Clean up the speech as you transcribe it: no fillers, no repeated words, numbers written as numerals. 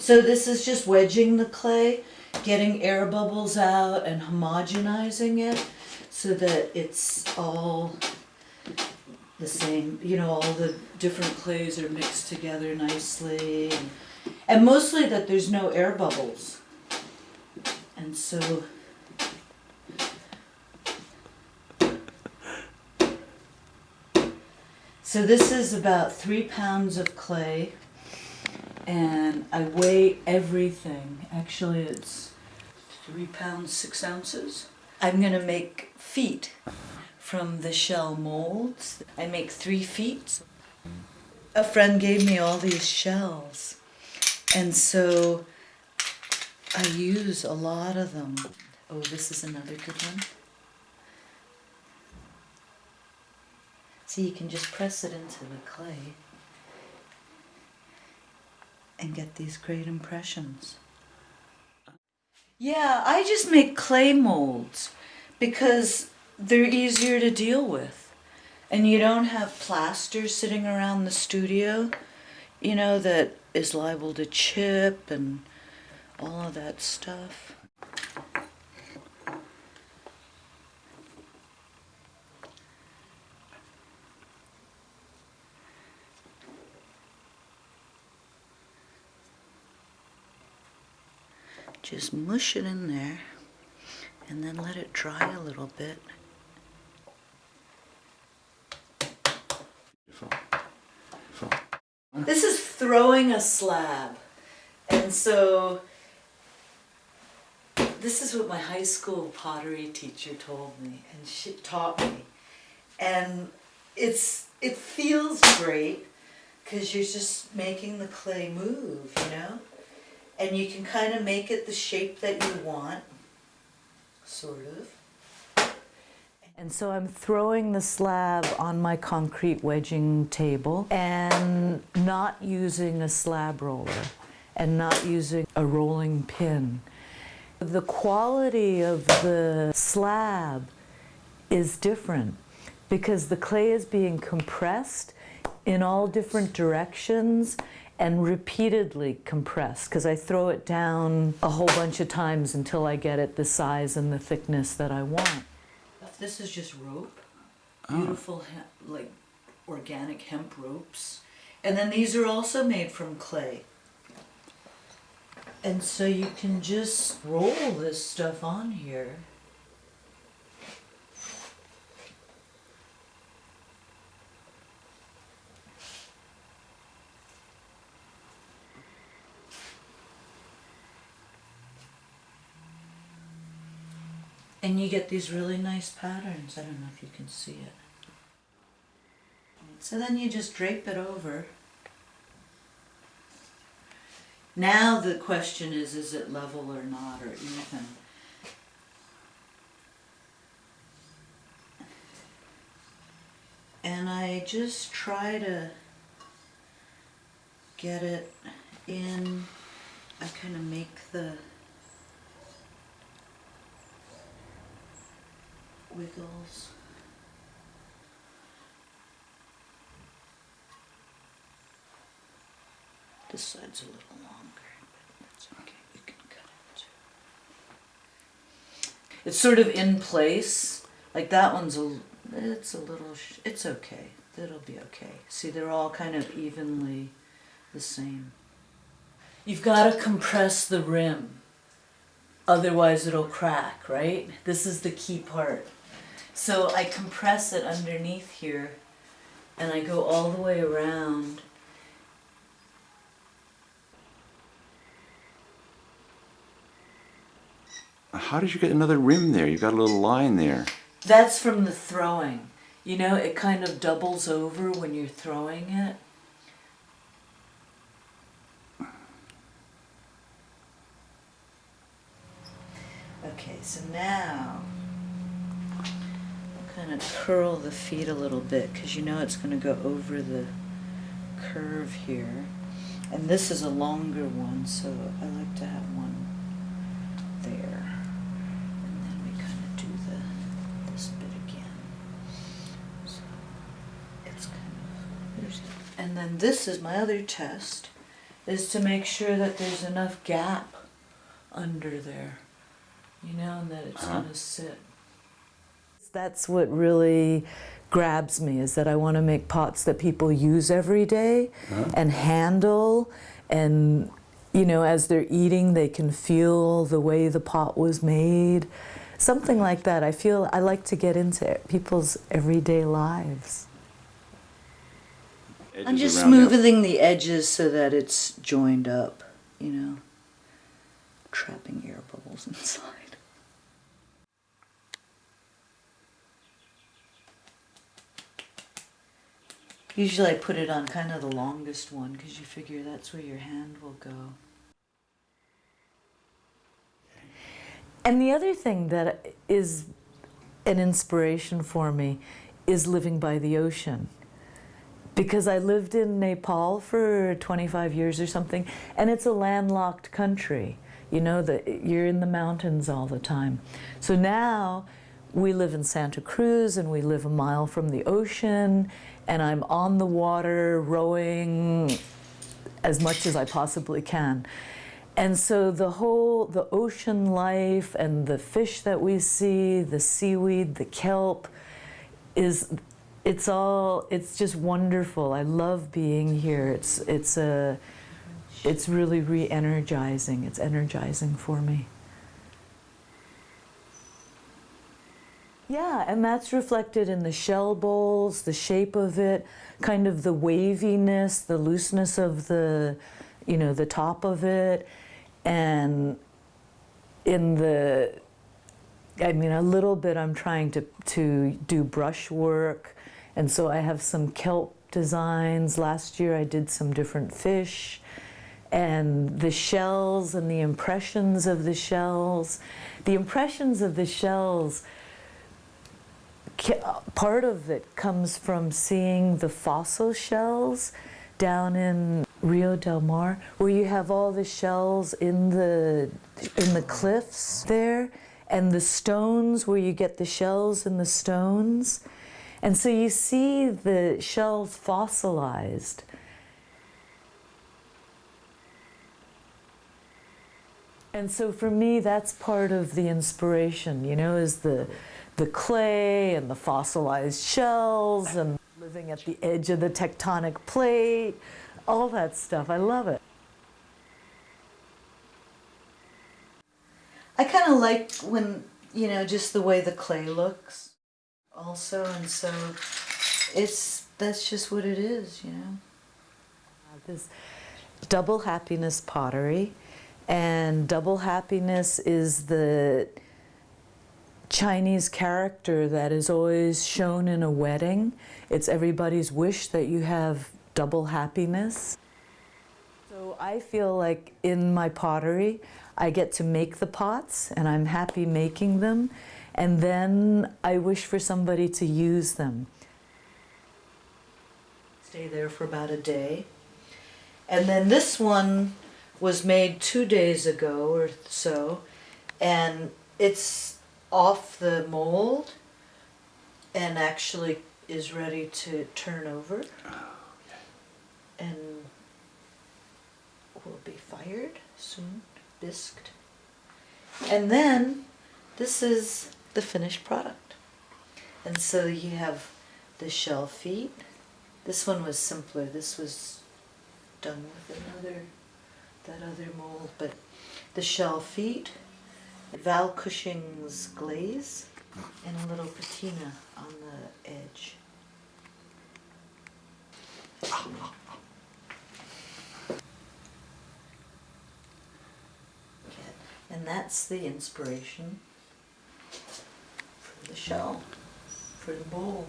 So this is just wedging the clay, getting air bubbles out and homogenizing it so that it's all the same. You know, all the different clays are mixed together nicely, and mostly that there's no air bubbles. And so this is about 3 pounds of clay, and I weigh everything. Actually, it's 3 pounds 6 ounces. I'm gonna make feet from the shell molds. I make 3 feet. A friend gave me all these shells, and so I use a lot of them. Oh, this is another good one. So you can just press it into the clay and get these great impressions. Yeah, I just make clay molds because they're easier to deal with. And you don't have plaster sitting around the studio, you know, that is liable to chip and all of that stuff. Just mush it in there and then let it dry a little bit. This is throwing a slab. And so this is what my high school pottery teacher told me, and she taught me. And it feels great because you're just making the clay move, you know? And you can kind of make it the shape that you want, sort of. And so I'm throwing the slab on my concrete wedging table and not using a slab roller and not using a rolling pin. The quality of the slab is different because the clay is being compressed in all different directions and repeatedly compressed, because I throw it down a whole bunch of times until I get it the size and the thickness that I want. This is just rope, beautiful like organic hemp ropes. And then these are also made from clay. And so you can just roll this stuff on here. And you get these really nice patterns. I don't know if you can see it. So then you just drape it over. Now the question is it level or not, or even? And I just try to get it in. I kind of make the wiggles. This side's a little longer, but that's okay. You can cut it too. It's sort of in place. Like that one's it's okay. It'll be okay. See, they're all kind of evenly the same. You've got to compress the rim. Otherwise it'll crack, right? This is the key part. So I compress it underneath here and I go all the way around. How did you get another rim there? You got a little line there. That's from the throwing. You know, it kind of doubles over when you're throwing it. Okay, so now I'll kind of curl the feet a little bit because you know it's going to go over the curve here. And this is a longer one, so I like to have one there. And then we kind of do this bit again. So it's kind of, and then this is my other test. is to make sure that there's enough gap under there, you know, and that it's gonna sit. That's what really grabs me, is that I want to make pots that people use every day and handle, and you know, as they're eating they can feel the way the pot was made. Something like that. I like to get into people's everyday lives. I'm just smoothing the edges so that it's joined up, you know, trapping air bubbles inside. Usually I put it on kind of the longest one because you figure that's where your hand will go. And the other thing that is an inspiration for me is living by the ocean. Because I lived in Nepal for 25 years or something, and it's a landlocked country. You know, you're in the mountains all the time. So now we live in Santa Cruz and we live a mile from the ocean, and I'm on the water rowing as much as I possibly can. And so the ocean life and the fish that we see, the seaweed, the kelp, it's just wonderful. I love being here. It's really re-energizing. It's energizing for me. Yeah, and that's reflected in the shell bowls, the shape of it, kind of the waviness, the looseness of the, you know, the top of it, and in the, I mean, a little bit I'm trying to do brush work, and so I have some kelp designs. Last year I did some different fish, and the shells and the impressions of the shells. The impressions of the shells, part of it comes from seeing the fossil shells down in Rio del Mar, where you have all the shells in the cliffs there, and the stones where you get the shells in the stones. And so you see the shells fossilized. And so for me, that's part of the inspiration, you know, is the clay and the fossilized shells and living at the edge of the tectonic plate, all that stuff. I love it. I kind of like when, you know, just the way the clay looks also, and so that's just what it is, you know. This double happiness pottery, and double happiness is the Chinese character that is always shown in a wedding. It's everybody's wish that you have double happiness. So I feel like in my pottery, I get to make the pots, and I'm happy making them, and then I wish for somebody to use them. Stay there for about a day. And then this one was made 2 days ago or so, and it's off the mold and actually is ready to turn over and will be fired soon, bisqued. And then this is the finished product. And so you have the shell feet. This one was simpler. This was done with that other mold, but the shell feet, Val Cushing's glaze, and a little patina on the edge. And that's the inspiration for the shell, for the bowl.